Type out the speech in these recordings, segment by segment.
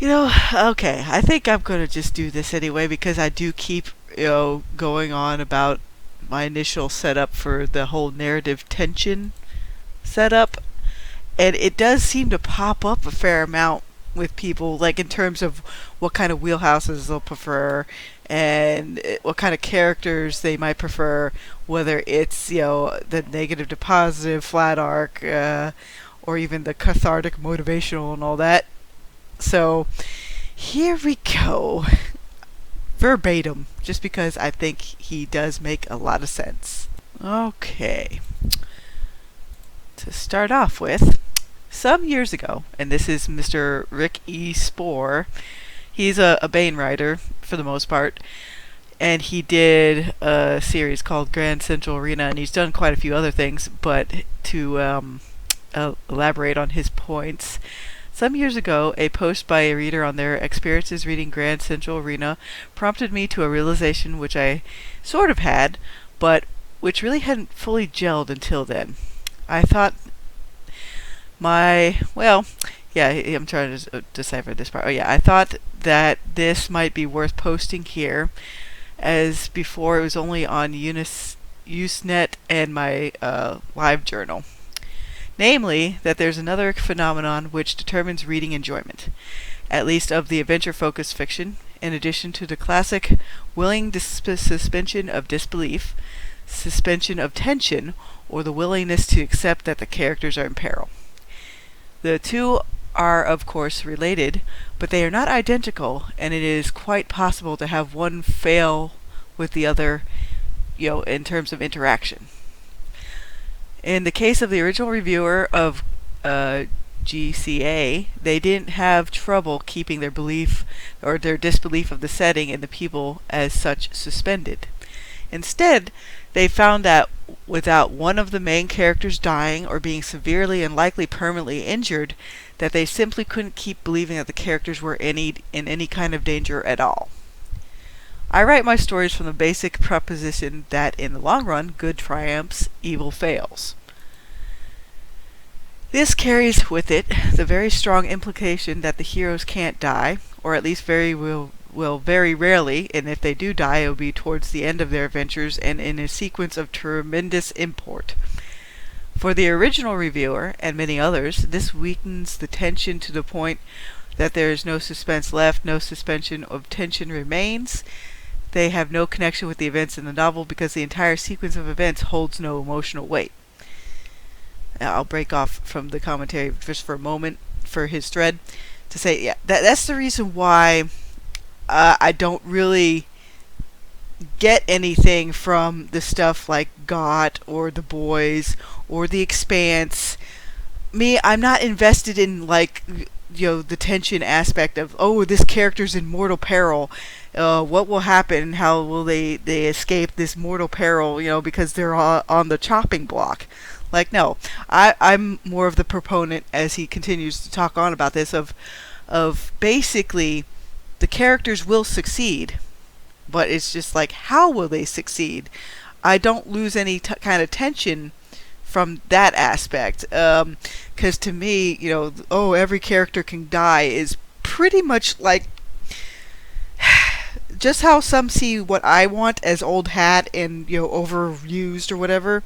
Okay, I think I'm gonna just do this anyway because I do keep, going on about my initial setup for the whole narrative tension setup, and it does seem to pop up a fair amount with people, like in terms of what kind of wheelhouses they'll prefer and what kind of characters they might prefer, whether it's the negative to positive flat arc, or even the cathartic motivational and all that. So here we go. Verbatim, just because I think he does make a lot of sense. Okay. To start off with, some years ago, and this is Mr. Rick E. Spoor. He's a Bane writer, for the most part, and he did a series called Grand Central Arena, and he's done quite a few other things, but to elaborate on his points, some years ago, a post by a reader on their experiences reading Grand Central Arena prompted me to a realization which I sort of had, but which really hadn't fully gelled until then. I thought I'm trying to decipher this part. I thought that this might be worth posting here, as before it was only on Usenet and my live journal. Namely, that there's another phenomenon which determines reading enjoyment, at least of the adventure-focused fiction, in addition to the classic willing suspension of disbelief, suspension of tension, or the willingness to accept that the characters are in peril. The two are, of course, related, but they are not identical, and it is quite possible to have one fail with the other, in terms of interaction. In the case of the original reviewer of GCA, they didn't have trouble keeping their belief or their disbelief of the setting and the people as such suspended. Instead, they found that without one of the main characters dying or being severely and likely permanently injured, that they simply couldn't keep believing that the characters were in any kind of danger at all. I write my stories from the basic proposition that in the long run, good triumphs, evil fails. This carries with it the very strong implication that the heroes can't die, or at least very rarely, and if they do die, it will be towards the end of their adventures and in a sequence of tremendous import. For the original reviewer, and many others, this weakens the tension to the point that there is no suspense left, no suspension of tension remains. They have no connection with the events in the novel because the entire sequence of events holds no emotional weight. Now, I'll break off from the commentary just for a moment for his thread to say, that's the reason why I don't really get anything from the stuff like Got or The Boys or The Expanse. I'm not invested in the tension aspect of, this character's in mortal peril. What will happen? How will they escape this mortal peril? Because they're on the chopping block. No, I'm more of the proponent, as he continues to talk on about this, of basically the characters will succeed, but it's just how will they succeed? I don't lose any kind of tension from that aspect, because to me, every character can die is pretty much just how some see what I want as old hat and overused or whatever.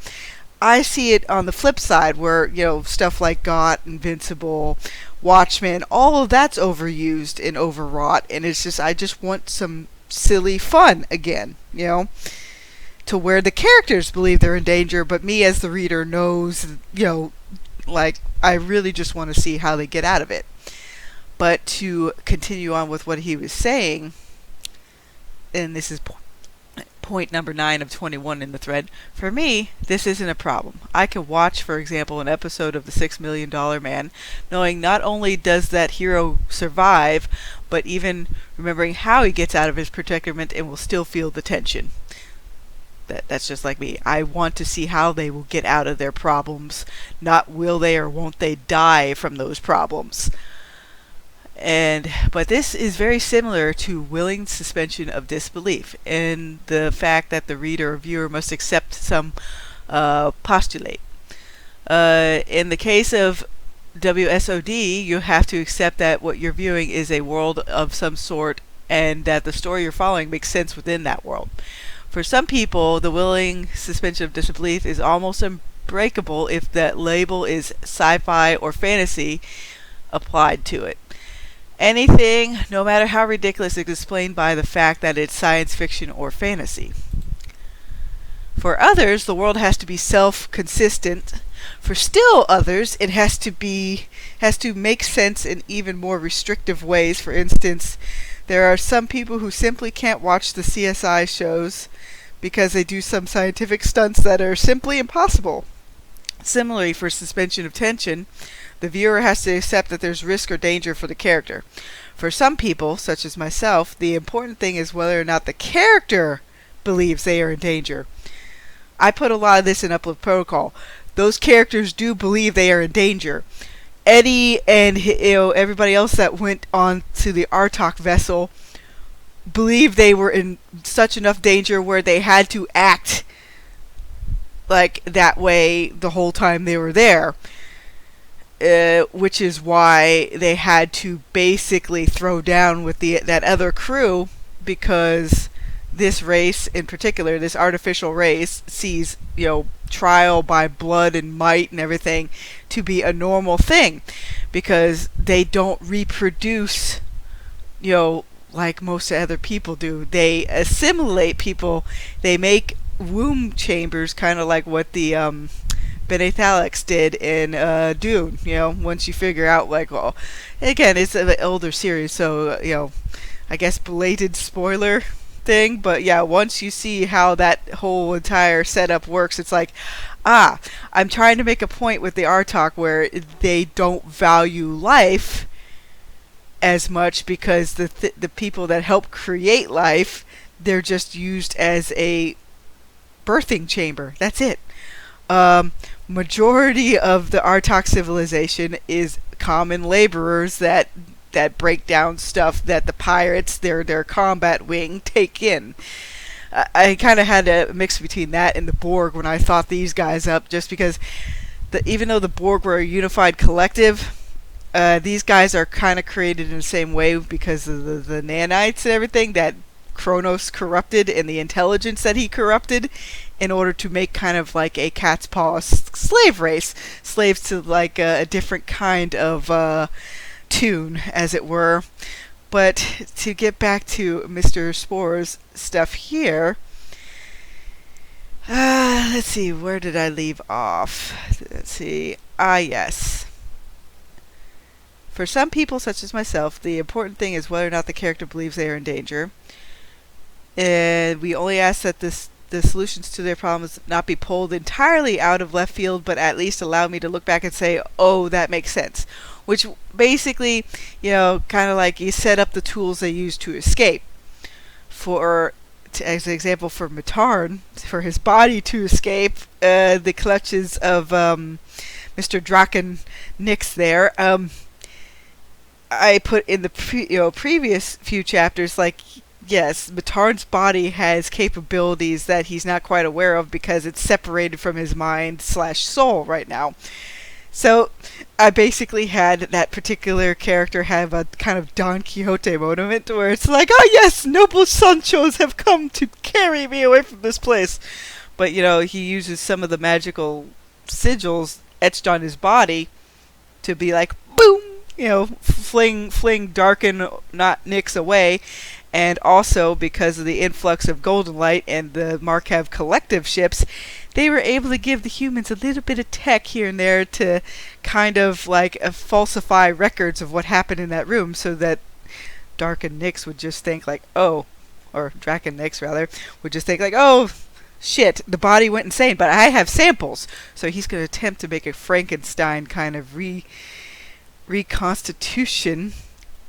I see it on the flip side where stuff like Got, Invincible, Watchmen, all of that's overused and overwrought, and it's just I just want some silly fun again, to where the characters believe they're in danger, but me as the reader knows, I really just want to see how they get out of it. But to continue on with what he was saying, and this is point number 9 of 21 in the thread, for me, this isn't a problem. I can watch, for example, an episode of The $6 Million Man, knowing not only does that hero survive, but even remembering how he gets out of his predicament and will still feel the tension. That's just like me. I want to see how they will get out of their problems, not will they or won't they die from those problems. But this is very similar to willing suspension of disbelief in the fact that the reader or viewer must accept some postulate. In the case of WSOD, you have to accept that what you're viewing is a world of some sort and that the story you're following makes sense within that world. For some people, the willing suspension of disbelief is almost unbreakable if that label is sci-fi or fantasy applied to it. Anything, no matter how ridiculous, is explained by the fact that it's science fiction or fantasy. For others, the world has to be self-consistent. For still others, it has to make sense in even more restrictive ways. For instance, there are some people who simply can't watch the CSI shows because they do some scientific stunts that are simply impossible. Similarly, for suspension of tension, the viewer has to accept that there's risk or danger for the character. For some people, such as myself, the important thing is whether or not the character believes they are in danger. I put a lot of this in Uplift Protocol. Those characters do believe they are in danger. Eddie and everybody else that went on to the Artok vessel believed they were in such enough danger where they had to act like that way the whole time they were there. Which is why they had to basically throw down with that other crew, because this race in particular, this artificial race, sees, trial by blood and might and everything to be a normal thing, because they don't reproduce, like most other people do. They assimilate people. They make womb chambers, kind of like what the Bene Thalax did in Dune. Once you figure out, well, again, it's an older series, so I guess belated spoiler thing, but yeah, once you see how that whole entire setup works, it's like, I'm trying to make a point with the Artok where they don't value life as much, because the people that help create life, they're just used as a birthing chamber. That's it. Majority of the Artok civilization is common laborers that break down stuff that the pirates, their combat wing, take in. I kind of had a mix between that and the Borg when I thought these guys up, just because even though the Borg were a unified collective, these guys are kind of created in the same way because of the nanites and everything that Kronos corrupted, and the intelligence that he corrupted, in order to make kind of like a cat's paw slave race. Slaves to like a different kind of tune, as it were. But to get back to Mr. Spore's stuff here, let's see, where did I leave off? Let's see. Yes. For some people, such as myself, the important thing is whether or not the character believes they are in danger. And we only ask that the solutions to their problems not be pulled entirely out of left field, but at least allow me to look back and say, oh, that makes sense. Which basically, kind of like you set up the tools they use to escape. As an example, for Matarn, for his body to escape the clutches of Mr. Draken Nix there, I put in the previous few chapters, like, yes, Matarn's body has capabilities that he's not quite aware of because it's separated from his mind/soul right now. So I basically had that particular character have a kind of Don Quixote moment where it's like, oh yes, noble Sanchos have come to carry me away from this place. But, he uses some of the magical sigils etched on his body to be like, boom, fling Darken, not Nix, away. And also, because of the influx of Golden Light and the Markev collective ships, they were able to give the humans a little bit of tech here and there to kind of like falsify records of what happened in that room, so that Darken Nix would just think like, or Draken Nix rather, would just think like, oh, shit, the body went insane, but I have samples. So he's going to attempt to make a Frankenstein kind of reconstitution.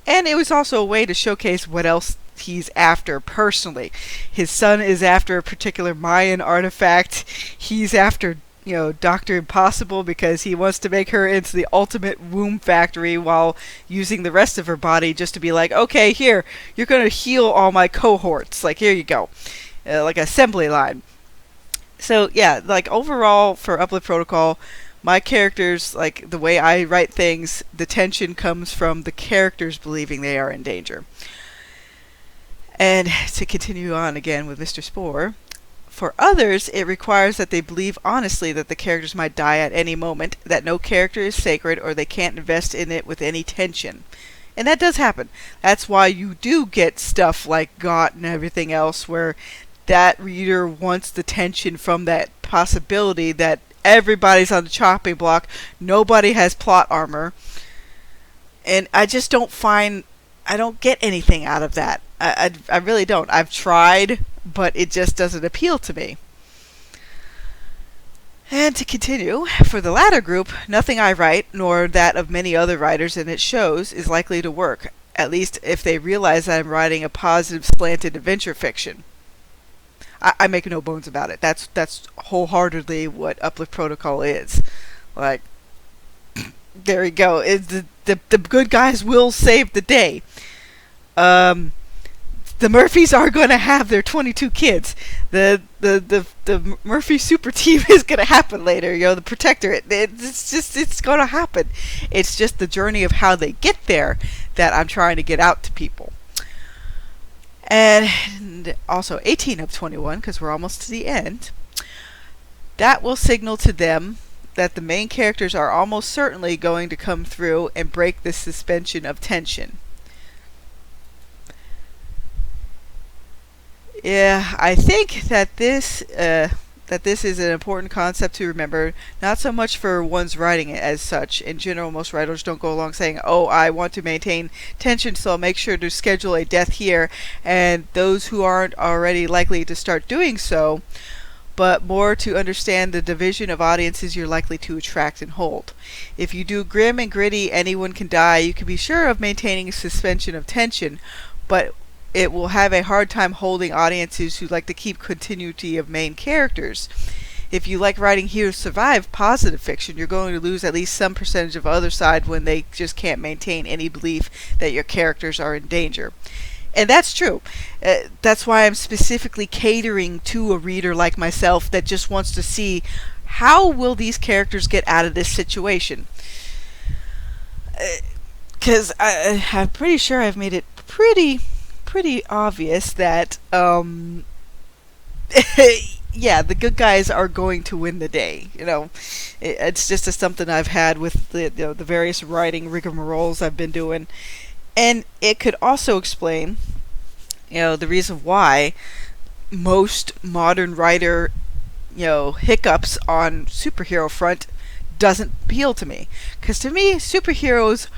And it was also a way to showcase what else he's after personally. His son is after a particular Mayan artifact. He's after, Dr. Impossible because he wants to make her into the ultimate womb factory while using the rest of her body just to be like, okay, here, you're going to heal all my cohorts. Like, here you go. Like assembly line. So, yeah, like overall for Uplift Protocol, My characters, like the way I write things, the tension comes from the characters believing they are in danger. And to continue on again with Mr. Spore, for others, it requires that they believe honestly that the characters might die at any moment, that no character is sacred, or they can't invest in it with any tension. And that does happen. That's why you do get stuff like Got and everything else, where that reader wants the tension from that possibility that everybody's on the chopping block, nobody has plot armor. And I just don't find, I don't get anything out of that. I really don't. I've tried, but it just doesn't appeal to me. And to continue, for the latter group, nothing I write, nor that of many other writers in its shows, is likely to work, at least if they realize that I'm writing a positive slanted adventure fiction. I make no bones about it. That's wholeheartedly what Uplift Protocol is. Like, there we go. The good guys will save the day. The Murphys are going to have their 22 kids. The Murphy super team is going to happen later. You know, the Protectorate. It's going to happen. It's just the journey of how they get there that I'm trying to get out to people. And also 18 of 21, because we're almost to the end. That will signal to them that the main characters are almost certainly going to come through and break the suspension of tension. Yeah, I think that this is an important concept to remember, not so much for one's writing it as such. In general, most writers don't go along saying, oh, I want to maintain tension, so I'll make sure to schedule a death here, and those who aren't already likely to start doing so, but more to understand the division of audiences you're likely to attract and hold. If you do grim and gritty, anyone can die, you can be sure of maintaining a suspension of tension, but it will have a hard time holding audiences who like to keep continuity of main characters. If you like writing heroes survive positive fiction, you're going to lose at least some percentage of other side when they just can't maintain any belief that your characters are in danger. And that's true. That's why I'm specifically catering to a reader like myself that just wants to see how will these characters get out of this situation. Because I'm pretty sure I've made it pretty obvious that yeah, the good guys are going to win the day. You know, it's just something I've had with the various writing rigmaroles I've been doing, and it could also explain, you know, the reason why most modern writer, you know, hiccups on superhero front doesn't appeal to me. Because to me, superheroes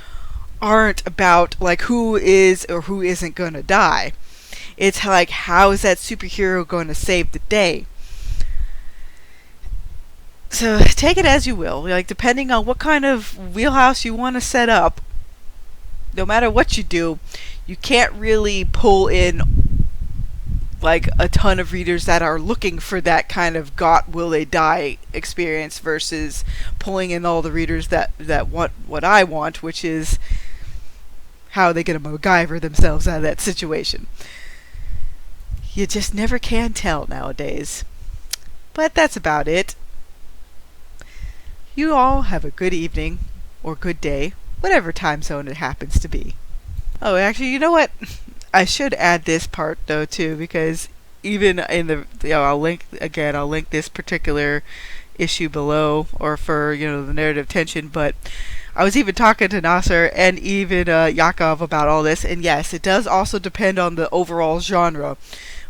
aren't about like who is or who isn't going to die. It's like, how is that superhero going to save the day? So take it as you will. Like, depending on what kind of wheelhouse you want to set up, no matter what you do, you can't really pull in like a ton of readers that are looking for that kind of got will they die experience versus pulling in all the readers that want what I want, which is how are they going to MacGyver themselves out of that situation. You just never can tell nowadays. But that's about it. You all have a good evening or good day, whatever time zone it happens to be. Oh, actually, you know what? I should add this part though too, because even in the, you know, I'll link this particular issue below, or for, you know, the narrative tension. But I was even talking to Nasser and even Yakov about all this, and yes, it does also depend on the overall genre.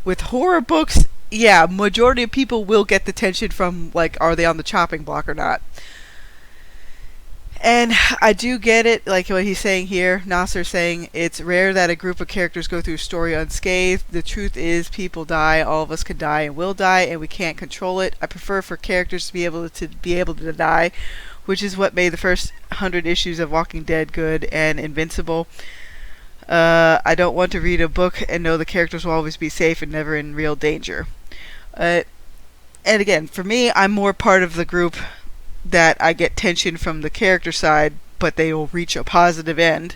With horror books, yeah, majority of people will get the tension from, like, are they on the chopping block or not. And I do get it, like what he's saying here, Nasser saying, it's rare that a group of characters go through a story unscathed. The truth is, people die, all of us can die and will die, and we can't control it. I prefer for characters to be able to die, which is what made the first 100 issues of Walking Dead good and invincible. I don't want to read a book and know the characters will always be safe and never in real danger. And again, for me, I'm more part of the group that I get tension from the character side, but they will reach a positive end.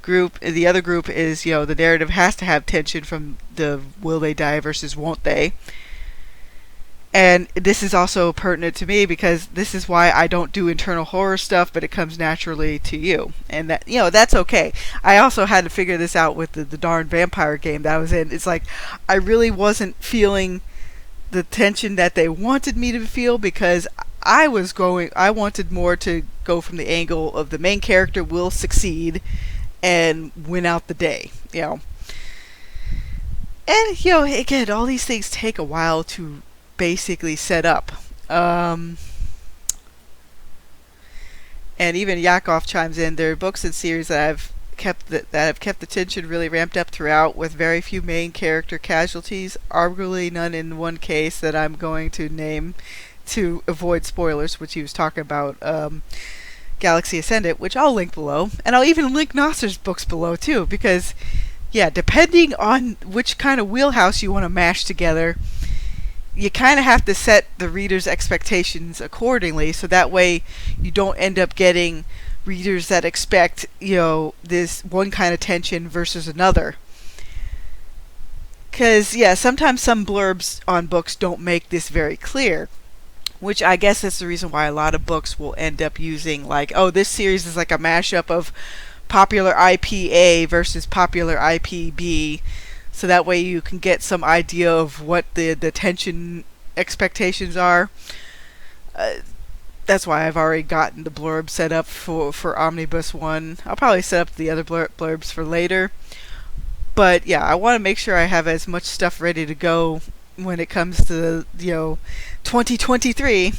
The other group is, you know, the narrative has to have tension from the will they die versus won't they. And this is also pertinent to me because this is why I don't do internal horror stuff, but it comes naturally to you. And that, that's okay. I also had to figure this out with the darn vampire game that I was in. It's like, I really wasn't feeling the tension that they wanted me to feel because I wanted more to go from the angle of the main character will succeed and win out the day. And, again, all these things take a while to basically set up. And even Yakov chimes in. There are books and series that have kept the tension really ramped up throughout, with very few main character casualties. Arguably none in one case that I'm going to name to avoid spoilers, which he was talking about. Galaxy Ascendant, which I'll link below, and I'll even link Nasser's books below too, because depending on which kind of wheelhouse you want to mash together, you kind of have to set the reader's expectations accordingly, so that way you don't end up getting readers that expect, this one kind of tension versus another. Because, sometimes some blurbs on books don't make this very clear, which I guess that's the reason why a lot of books will end up using, like, oh, this series is like a mashup of popular IP A versus popular IP B, so that way you can get some idea of what the tension expectations are. That's why I've already gotten the blurb set up for Omnibus 1. I'll probably set up the other blurbs for later. But I want to make sure I have as much stuff ready to go when it comes to, 2023.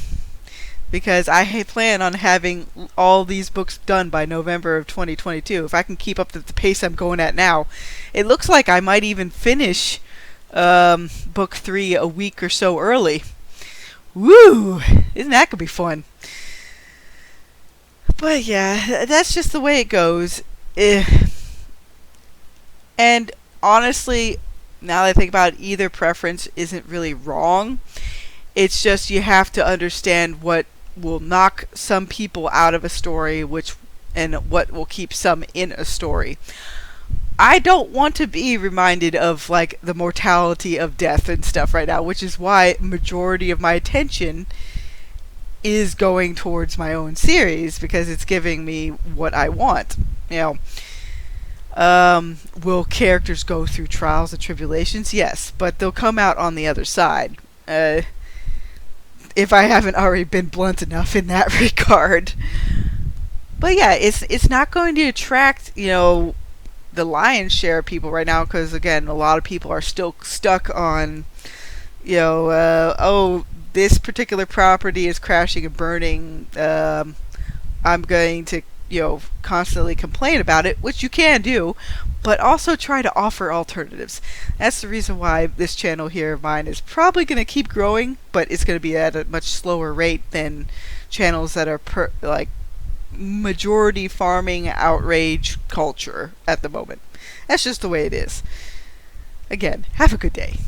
Because I plan on having all these books done by November of 2022. If I can keep up the pace I'm going at now, it looks like I might even finish book 3 a week or so early. Woo! Isn't that gonna be fun? But that's just the way it goes. And honestly, now that I think about it, either preference isn't really wrong. It's just you have to understand what will knock some people out of a story, and what will keep some in a story. I don't want to be reminded of like the mortality of death and stuff right now, which is why majority of my attention is going towards my own series, because it's giving me what I want. Will characters go through trials and tribulations? Yes, but they'll come out on the other side. If I haven't already been blunt enough in that regard. But it's not going to attract, the lion's share of people right now, because again, a lot of people are still stuck on, this particular property is crashing and burning. I'm going to, constantly complain about it, which you can do, but also try to offer alternatives. That's the reason why this channel here of mine is probably going to keep growing, but it's going to be at a much slower rate than channels that are majority farming outrage culture at the moment. That's just the way it is. Again, have a good day.